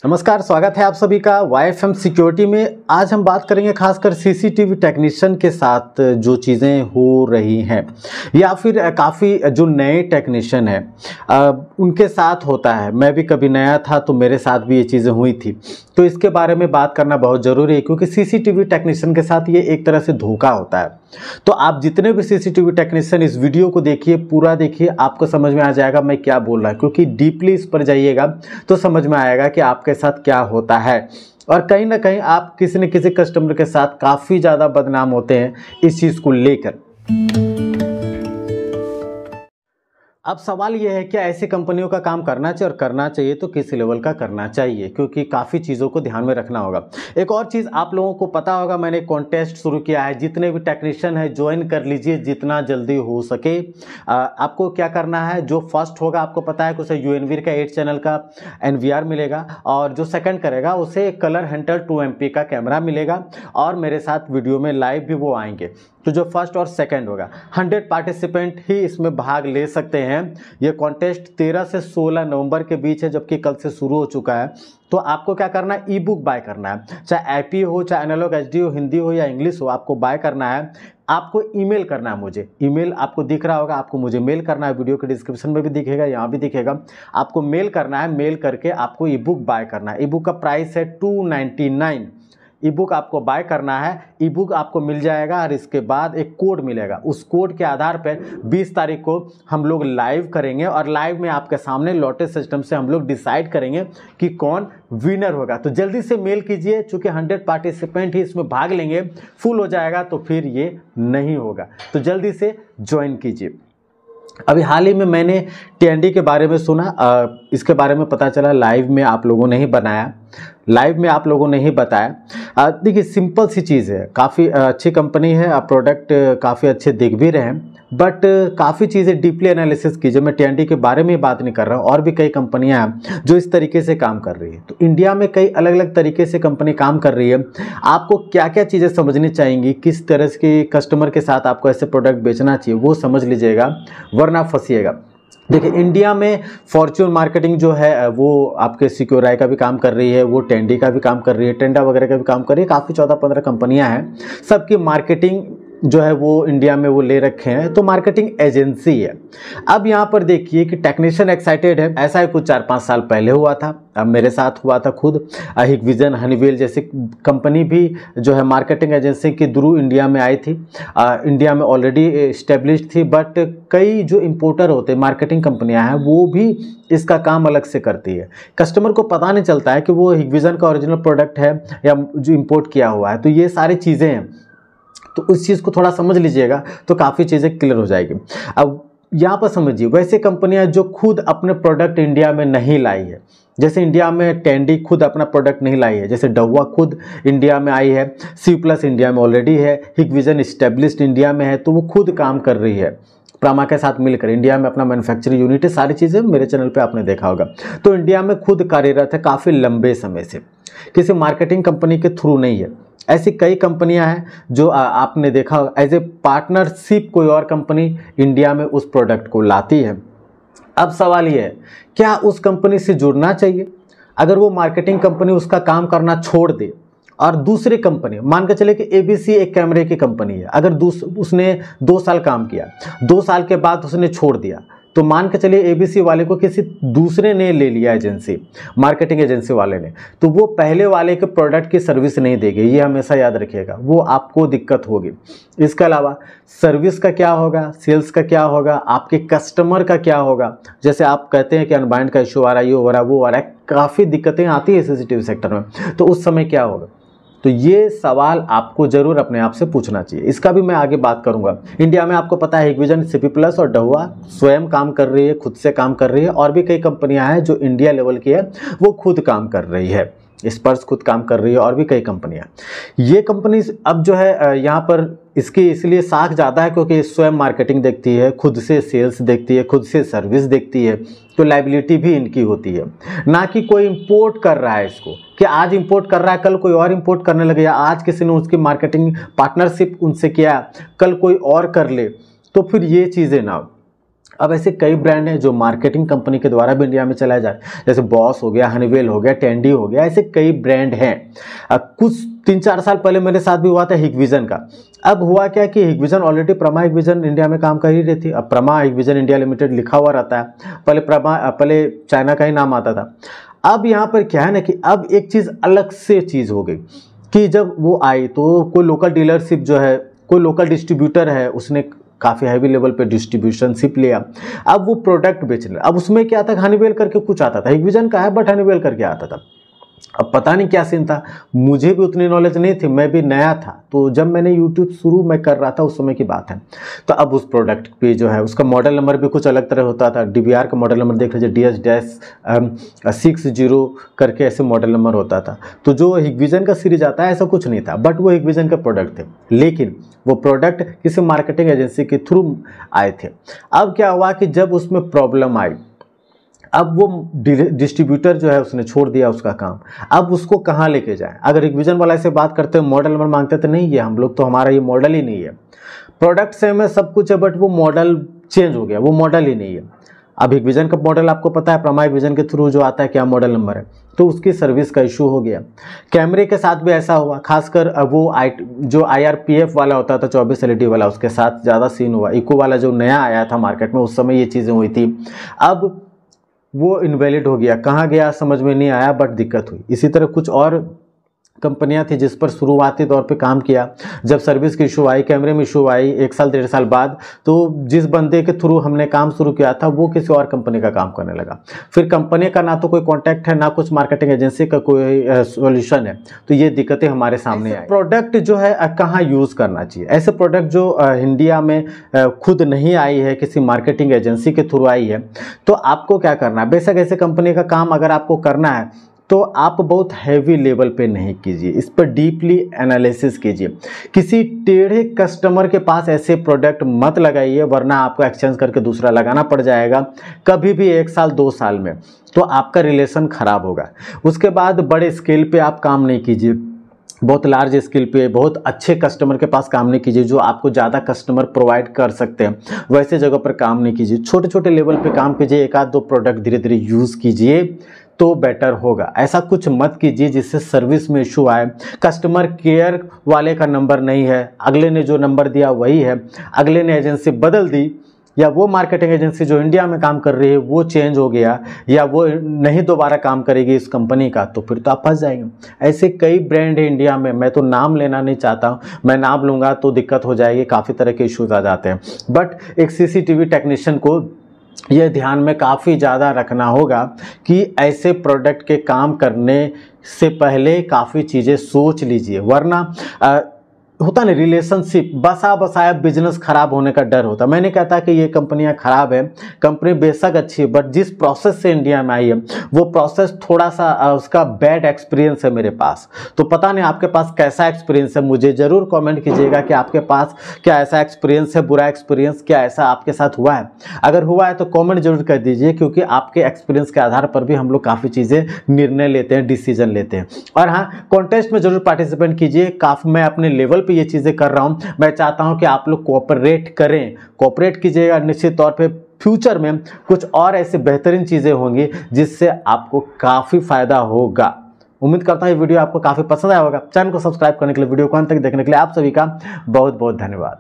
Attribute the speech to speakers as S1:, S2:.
S1: नमस्कार, स्वागत है आप सभी का YFM सिक्योरिटी में। आज हम बात करेंगे खासकर सीसीटीवी टेक्नीशियन के साथ जो चीज़ें हो रही हैं या फिर काफ़ी जो नए टेक्नीशियन हैं उनके साथ होता है। मैं भी कभी नया था तो मेरे साथ भी ये चीज़ें हुई थी, तो इसके बारे में बात करना बहुत ज़रूरी है क्योंकि सीसीटीवी टेक्नीशियन के साथ ये एक तरह से धोखा होता है। तो आप जितने भी सीसीटीवी टेक्नीशियन इस वीडियो को देखिए, पूरा देखिए, आपको समझ में आ जाएगा मैं क्या बोल रहा हूँ, क्योंकि डीपली इस पर जाइएगा तो समझ में आएगा कि आपके साथ क्या होता है। और कहीं ना कहीं आप किसी न किसी कस्टमर के साथ काफ़ी ज़्यादा बदनाम होते हैं इस चीज़ को लेकर। अब सवाल यह है कि ऐसी कंपनियों का काम करना चाहिए, और करना चाहिए तो किस लेवल का करना चाहिए, क्योंकि काफ़ी चीज़ों को ध्यान में रखना होगा। एक और चीज़ आप लोगों को पता होगा, मैंने कॉन्टेस्ट शुरू किया है। जितने भी टेक्नीशियन हैं ज्वाइन कर लीजिए जितना जल्दी हो सके। आपको क्या करना है, जो फर्स्ट होगा आपको पता है कि उसे यूएनवी का 8 चैनल का NVR मिलेगा, और जो सेकंड करेगा उसे कलर हंटर 2MP का कैमरा मिलेगा, और मेरे साथ वीडियो में लाइव भी वो आएंगे। तो जो फर्स्ट और सेकंड होगा 100 पार्टिसिपेंट ही इसमें भाग ले सकते हैं। ये कॉन्टेस्ट 13 से 16 नवंबर के बीच है, जबकि कल से शुरू हो चुका है। तो आपको क्या करना है, ई बुक बाय करना है, चाहे IP हो, चाहे एनालॉग HD हो, हिंदी हो या इंग्लिश हो, आपको बाय करना है। आपको ईमेल करना है मुझे। ईमेल आपको दिख रहा होगा, आपको मुझे मेल करना है। वीडियो के डिस्क्रिप्शन में भी दिखेगा, यहाँ भी दिखेगा। आपको मेल करना है, मेल करके आपको ई बुक बाय करना है। ई बुक का प्राइस है 299। ई बुक आपको बाय करना है। ई बुक आपको मिल जाएगा, और इसके बाद एक कोड मिलेगा। उस कोड के आधार पर 20 तारीख को हम लोग लाइव करेंगे, और लाइव में आपके सामने लॉटरी सिस्टम से हम लोग डिसाइड करेंगे कि कौन विनर होगा। तो जल्दी से मेल कीजिए, चूँकि 100 पार्टिसिपेंट ही इसमें भाग लेंगे। फुल हो जाएगा तो फिर ये नहीं होगा, तो जल्दी से ज्वाइन कीजिए। अभी हाल ही में मैंने TND के बारे में सुना, इसके बारे में पता चला लाइव में आप लोगों ने ही बनाया, लाइव में आप लोगों ने ही बताया। देखिए सिंपल सी चीज़ है, काफ़ी अच्छी कंपनी है, प्रोडक्ट काफ़ी अच्छे दिख भी रहे हैं, बट काफ़ी चीज़ें डीपली एनालिसिस कीजिए। मैं TND के बारे में बात नहीं कर रहा हूँ, और भी कई कंपनियां हैं जो इस तरीके से काम कर रही है। तो इंडिया में कई अलग अलग तरीके से कंपनी काम कर रही है। आपको क्या क्या चीज़ें समझनी चाहिए, किस तरह के कस्टमर के साथ आपको ऐसे प्रोडक्ट बेचना चाहिए, वो समझ लीजिएगा, वरना फंसिएगा। देखिए इंडिया में फॉर्च्यून मार्केटिंग जो है वो आपके सिक्योराई का भी काम कर रही है, वो टेंडी का भी काम कर रही है, टेंडा वगैरह का भी काम कर रही है। काफ़ी 14-15 कंपनियां हैं, सबकी मार्केटिंग जो है वो इंडिया में वो ले रखे हैं। तो मार्केटिंग एजेंसी है। अब यहाँ पर देखिए कि टेक्नीशियन एक्साइटेड है। ऐसा ही कुछ 4-5 साल पहले हुआ था, अब मेरे साथ हुआ था खुद। हिकविजन, हनीवेल जैसी कंपनी भी जो है मार्केटिंग एजेंसी के थ्रू इंडिया में आई थी। इंडिया में ऑलरेडी इस्टेब्लिश थी, बट कई जो इम्पोर्टर होते हैं, मार्केटिंग कंपनियां हैं, वो भी इसका काम अलग से करती है। कस्टमर को पता नहीं चलता है कि वो हिकविजन का ओरिजिनल प्रोडक्ट है या जो इम्पोर्ट किया हुआ है। तो ये सारी चीज़ें हैं, तो उस चीज़ को थोड़ा समझ लीजिएगा तो काफ़ी चीज़ें क्लियर हो जाएगी। अब यहाँ पर समझिए, वैसे कंपनियां जो खुद अपने प्रोडक्ट इंडिया में नहीं लाई है, जैसे इंडिया में टेंडी खुद अपना प्रोडक्ट नहीं लाई है, जैसे डव्वा खुद इंडिया में आई है, C+ इंडिया में ऑलरेडी है, हिकविजन इस्टेब्लिश्ड इंडिया में है, तो वो खुद काम कर रही है प्रामा के साथ मिलकर। इंडिया में अपना मैन्युफैक्चरिंग यूनिट है, सारी चीज़ें मेरे चैनल पे आपने देखा होगा। तो इंडिया में खुद कार्यरत है काफ़ी लंबे समय से, किसी मार्केटिंग कंपनी के थ्रू नहीं है। ऐसी कई कंपनियां हैं जो आपने देखा एज ए पार्टनरशिप कोई और कंपनी इंडिया में उस प्रोडक्ट को लाती है। अब सवाल ये है, क्या उस कंपनी से जुड़ना चाहिए? अगर वो मार्केटिंग कंपनी उसका काम करना छोड़ दे और दूसरी कंपनी, मान के चले कि ABC एक कैमरे की कंपनी है, अगर उसने 2 साल काम किया, 2 साल के बाद उसने छोड़ दिया, तो मान के चलिए ABC वाले को किसी दूसरे ने ले लिया, एजेंसी, मार्केटिंग एजेंसी वाले ने, तो वो पहले वाले के प्रोडक्ट की सर्विस नहीं देगी। ये हमेशा याद रखिएगा, वो आपको दिक्कत होगी। इसके अलावा सर्विस का क्या होगा, सेल्स का क्या होगा, आपके कस्टमर का क्या होगा। जैसे आप कहते हैं कि अनबाइंड का इशू आ रहा है, ये हो रहा है, वो आ रहा है, काफ़ी दिक्कतें आती है सीसीटीवी सेक्टर में, तो उस समय क्या होगा। तो ये सवाल आपको जरूर अपने आप से पूछना चाहिए। इसका भी मैं आगे बात करूंगा। इंडिया में आपको पता है हिकविजन, CP+ और डव्वा स्वयं काम कर रही है, खुद से काम कर रही है, और भी कई कंपनियां हैं जो इंडिया लेवल की है वो खुद काम कर रही है। स्पर्श खुद काम कर रही है, और भी कई कंपनियां। ये कंपनी अब जो है यहाँ पर इसकी इसलिए साख ज़्यादा है क्योंकि स्वयं मार्केटिंग देखती है, खुद से सेल्स देखती है, खुद से सर्विस देखती है, तो लायबिलिटी भी इनकी होती है। ना कि कोई इंपोर्ट कर रहा है इसको, कि आज इंपोर्ट कर रहा है, कल कोई और इंपोर्ट करने लगे, या आज किसी ने उसकी मार्केटिंग पार्टनरशिप उनसे किया, कल कोई और कर ले, तो फिर ये चीज़ें ना हो। अब ऐसे कई ब्रांड हैं जो मार्केटिंग कंपनी के द्वारा भी इंडिया में चलाए जा रहे हैं, जैसे बॉस हो गया, हनीवेल हो गया, टेंडी हो गया, ऐसे कई ब्रांड हैं। कुछ 3-4 साल पहले मेरे साथ भी हुआ था हिगविजन का। अब हुआ क्या कि हिगविजन ऑलरेडी प्रमा हिगविजन इंडिया में काम कर ही रही थी। अब प्रमा हिगविजन इंडिया लिमिटेड लिखा हुआ रहता है, पहले चाइना का ही नाम आता था। अब यहाँ पर क्या है ना कि अब एक चीज़ अलग से चीज़ हो गई कि जब वो आई तो कोई लोकल डीलरशिप जो है, कोई लोकल डिस्ट्रीब्यूटर है, उसने काफ़ी हैवी लेवल पे डिस्ट्रीब्यूशनशिप लिया। अब वो प्रोडक्ट बेचने, अब उसमें क्या था, हनीवेल करके कुछ आता था, हिगविजन का है बट हनीवेल करके आता था। अब पता नहीं क्या सीन था, मुझे भी उतनी नॉलेज नहीं थी, मैं भी नया था। तो जब मैंने यूट्यूब शुरू में कर रहा था उस समय की बात है। तो अब उस प्रोडक्ट पे जो है उसका मॉडल नंबर भी कुछ अलग तरह होता था। DBR का मॉडल नंबर देख लीजिए, DS-60 करके ऐसे मॉडल नंबर होता था। तो जो हिगविजन का सीरीज आता है ऐसा कुछ नहीं था, बट वो हिगविजन के प्रोडक्ट थे, लेकिन वो प्रोडक्ट किसी मार्केटिंग एजेंसी के थ्रू आए थे। अब क्या हुआ कि जब उसमें प्रॉब्लम आई, अब वो डिस्ट्रीब्यूटर जो है उसने छोड़ दिया उसका काम। अब उसको कहाँ लेके जाए? अगर हिगविजन वाला से बात करते हैं, मॉडल नंबर मांगते थे, नहीं ये हम लोग तो, हमारा ये मॉडल ही नहीं है। प्रोडक्ट सेम है, सब कुछ है, बट वो मॉडल चेंज हो गया, वो मॉडल ही नहीं है। अब हिगविजन का मॉडल आपको पता है, प्रमा हिगविजन के थ्रू जो आता है क्या मॉडल नंबर है, तो उसकी सर्विस का इशू हो गया। कैमरे के साथ भी ऐसा हुआ, खासकर अब वो जो IRPF वाला होता था 24 LED वाला, उसके साथ ज़्यादा सीन हुआ। इको वाला जो नया आया था मार्केट में, उस समय ये चीज़ें हुई थी। अब वो इनवैलिड हो गया, कहाँ गया समझ में नहीं आया, बट दिक्कत हुई। इसी तरह कुछ और कंपनियां थी जिस पर शुरुआती तौर पे काम किया। जब सर्विस की इशू आई, कैमरे में इशू आई 1 साल 1.5 साल बाद, तो जिस बंदे के थ्रू हमने काम शुरू किया था वो किसी और कंपनी का काम करने लगा। फिर कंपनी का ना तो कोई कॉन्टैक्ट है, ना कुछ मार्केटिंग एजेंसी का कोई सॉल्यूशन है, तो ये दिक्कतें हमारे सामने आई। प्रोडक्ट जो है कहाँ यूज़ करना चाहिए? ऐसे प्रोडक्ट जो इंडिया में खुद नहीं आई है, किसी मार्केटिंग एजेंसी के थ्रू आई है, तो आपको क्या करना है? बेशक ऐसे कंपनी का काम अगर आपको करना है तो आप बहुत हैवी लेवल पे नहीं कीजिए, इस पर डीपली एनालिसिस कीजिए। किसी टेढ़े कस्टमर के पास ऐसे प्रोडक्ट मत लगाइए, वरना आपको एक्सचेंज करके दूसरा लगाना पड़ जाएगा कभी भी 1 साल 2 साल में, तो आपका रिलेशन खराब होगा। उसके बाद बड़े स्केल पे आप काम नहीं कीजिए, बहुत लार्ज स्केल पे बहुत अच्छे कस्टमर के पास काम नहीं कीजिए जो आपको ज़्यादा कस्टमर प्रोवाइड कर सकते हैं, वैसे जगह पर काम नहीं कीजिए। छोटे छोटे लेवल पे काम कीजिए, 1-2 प्रोडक्ट धीरे धीरे यूज़ कीजिए तो बेटर होगा। ऐसा कुछ मत कीजिए जिससे सर्विस में इशू आए। कस्टमर केयर वाले का नंबर नहीं है, अगले ने जो नंबर दिया वही है, अगले ने एजेंसी बदल दी, या वो मार्केटिंग एजेंसी जो इंडिया में काम कर रही है वो चेंज हो गया, या वो नहीं दोबारा काम करेगी इस कंपनी का, तो फिर तो आप फंस जाएंगे। ऐसे कई ब्रांड है इंडिया में, मैं तो नाम लेना नहीं चाहता हूँ, मैं नाम लूँगा तो दिक्कत हो जाएगी, काफ़ी तरह के इश्यूज आ जाते हैं। बट एक CCTV टेक्नीशियन को ये ध्यान में काफ़ी ज़्यादा रखना होगा कि ऐसे प्रोडक्ट के काम करने से पहले काफ़ी चीज़ें सोच लीजिए, वरना होता नहीं रिलेशनशिप बसा बसाया बिजनेस खराब होने का डर होता। मैं नहीं कहता कि ये कंपनियां खराब है, कंपनी बेशक अच्छी है, बट जिस प्रोसेस से इंडिया में आई है वो प्रोसेस थोड़ा सा उसका बैड एक्सपीरियंस है मेरे पास। तो पता नहीं आपके पास कैसा एक्सपीरियंस है, मुझे ज़रूर कमेंट कीजिएगा कि आपके पास क्या ऐसा एक्सपीरियंस है, बुरा एक्सपीरियंस, क्या ऐसा आपके साथ हुआ है। अगर हुआ है तो कॉमेंट जरूर कर दीजिए, क्योंकि आपके एक्सपीरियंस के आधार पर भी हम लोग काफ़ी चीज़ें निर्णय लेते हैं, डिसीजन लेते हैं। और हाँ, कॉन्टेस्ट में जरूर पार्टिसिपेट कीजिए। काफ़ी मैं अपने लेवल ये चीजें कर रहा हूं, मैं चाहता हूं कि आप लोग कोऑपरेट करें, कोऑपरेट कीजिएगा। निश्चित तौर पे फ्यूचर में कुछ और ऐसे बेहतरीन चीजें होंगी जिससे आपको काफी फायदा होगा। उम्मीद करता हूं ये वीडियो आपको काफी पसंद आया होगा। चैनल को सब्सक्राइब करने के लिए, वीडियो को अंत तक देखने के लिए आप सभी का बहुत बहुत धन्यवाद।